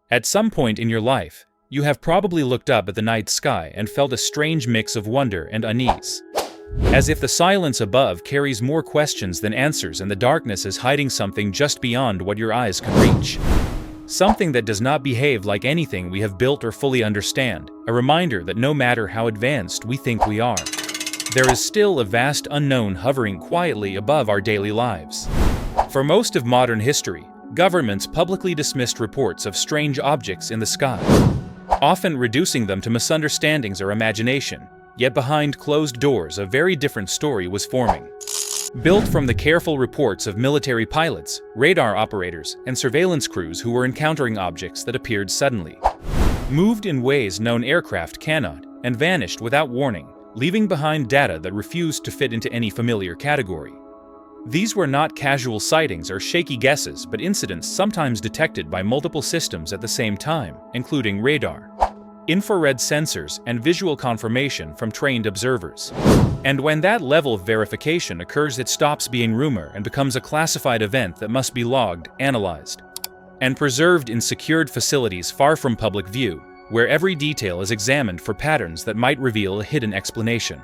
At some point in your life, you have probably looked up at the night sky and felt a strange mix of wonder and unease. As if the silence above carries more questions than answers and the darkness is hiding something just beyond what your eyes can reach. Something that does not behave like anything we have built or fully understand, a reminder that no matter how advanced we think we are, there is still a vast unknown hovering quietly above our daily lives. For most of modern history, governments publicly dismissed reports of strange objects in the sky, often reducing them to misunderstandings or imagination, yet behind closed doors a very different story was forming. Built from the careful reports of military pilots, radar operators, and surveillance crews who were encountering objects that appeared suddenly, moved in ways known aircraft cannot, and vanished without warning, leaving behind data that refused to fit into any familiar category. These were not casual sightings or shaky guesses, but incidents sometimes detected by multiple systems at the same time, including radar, infrared sensors, and visual confirmation from trained observers. And when that level of verification occurs, it stops being rumor and becomes a classified event that must be logged, analyzed, and preserved in secured facilities far from public view, where every detail is examined for patterns that might reveal a hidden explanation.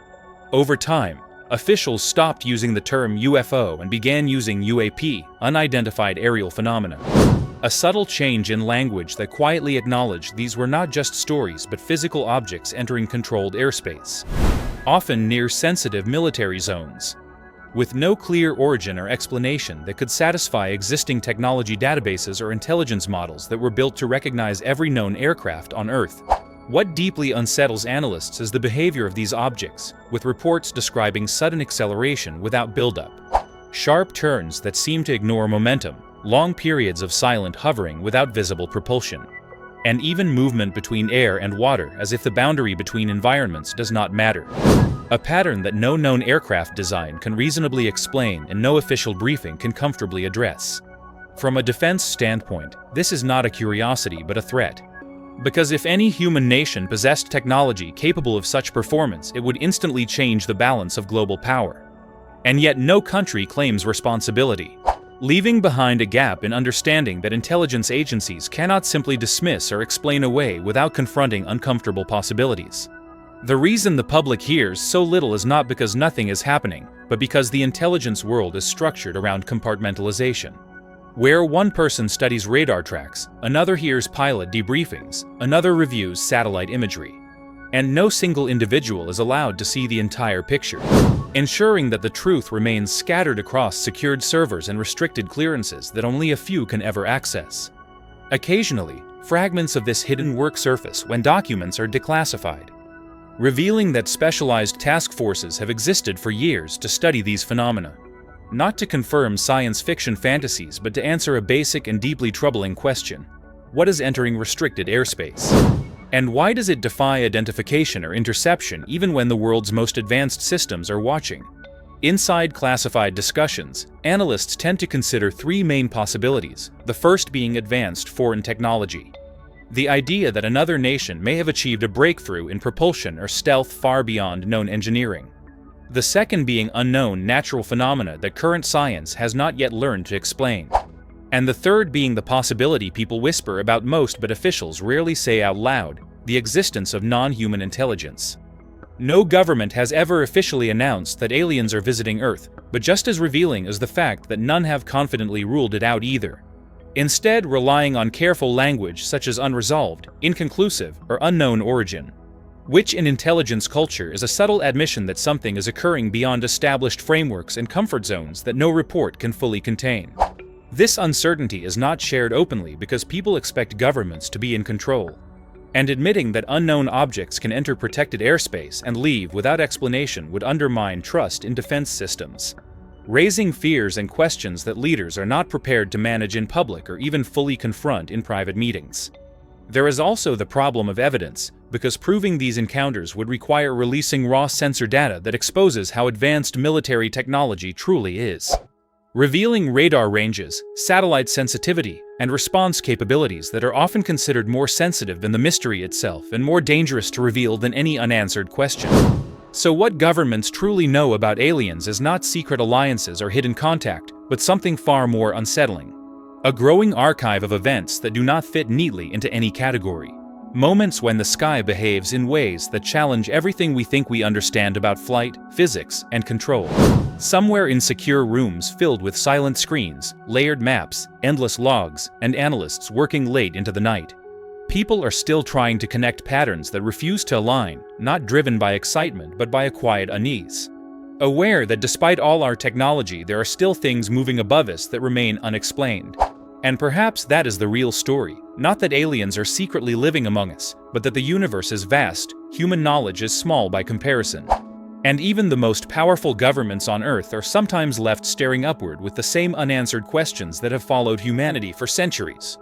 Over time, officials stopped using the term UFO and began using UAP, Unidentified Aerial Phenomena, a subtle change in language that quietly acknowledged these were not just stories but physical objects entering controlled airspace, often near sensitive military zones. With no clear origin or explanation that could satisfy existing technology databases or intelligence models that were built to recognize every known aircraft on Earth. What deeply unsettles analysts is the behavior of these objects, with reports describing sudden acceleration without buildup, sharp turns that seem to ignore momentum, long periods of silent hovering without visible propulsion, and even movement between air and water as if the boundary between environments does not matter. A pattern that no known aircraft design can reasonably explain and no official briefing can comfortably address. From a defense standpoint, this is not a curiosity but a threat. Because if any human nation possessed technology capable of such performance, it would instantly change the balance of global power. And yet no country claims responsibility, leaving behind a gap in understanding that intelligence agencies cannot simply dismiss or explain away without confronting uncomfortable possibilities. The reason the public hears so little is not because nothing is happening, but because the intelligence world is structured around compartmentalization. Where one person studies radar tracks, another hears pilot debriefings, another reviews satellite imagery, and no single individual is allowed to see the entire picture, ensuring that the truth remains scattered across secured servers and restricted clearances that only a few can ever access. Occasionally, fragments of this hidden work surface when documents are declassified, revealing that specialized task forces have existed for years to study these phenomena. Not to confirm science fiction fantasies, but to answer a basic and deeply troubling question. What is entering restricted airspace? And why does it defy identification or interception even when the world's most advanced systems are watching? Inside classified discussions, analysts tend to consider three main possibilities, the first being advanced foreign technology. The idea that another nation may have achieved a breakthrough in propulsion or stealth far beyond known engineering. The second being unknown natural phenomena that current science has not yet learned to explain. And the third being the possibility people whisper about most but officials rarely say out loud, the existence of non-human intelligence. No government has ever officially announced that aliens are visiting Earth, but just as revealing is the fact that none have confidently ruled it out either. Instead, relying on careful language such as unresolved, inconclusive, or unknown origin, which in intelligence culture is a subtle admission that something is occurring beyond established frameworks and comfort zones that no report can fully contain. This uncertainty is not shared openly because people expect governments to be in control. And admitting that unknown objects can enter protected airspace and leave without explanation would undermine trust in defense systems, raising fears and questions that leaders are not prepared to manage in public or even fully confront in private meetings. There is also the problem of evidence, because proving these encounters would require releasing raw sensor data that exposes how advanced military technology truly is. Revealing radar ranges, satellite sensitivity, and response capabilities that are often considered more sensitive than the mystery itself and more dangerous to reveal than any unanswered question. So what governments truly know about aliens is not secret alliances or hidden contact, but something far more unsettling. A growing archive of events that do not fit neatly into any category. Moments when the sky behaves in ways that challenge everything we think we understand about flight, physics, and control. Somewhere in secure rooms filled with silent screens, layered maps, endless logs, and analysts working late into the night. People are still trying to connect patterns that refuse to align, not driven by excitement but by a quiet unease. Aware that despite all our technology, there are still things moving above us that remain unexplained. And perhaps that is the real story. Not that aliens are secretly living among us, but that the universe is vast, human knowledge is small by comparison. And even the most powerful governments on Earth are sometimes left staring upward with the same unanswered questions that have followed humanity for centuries.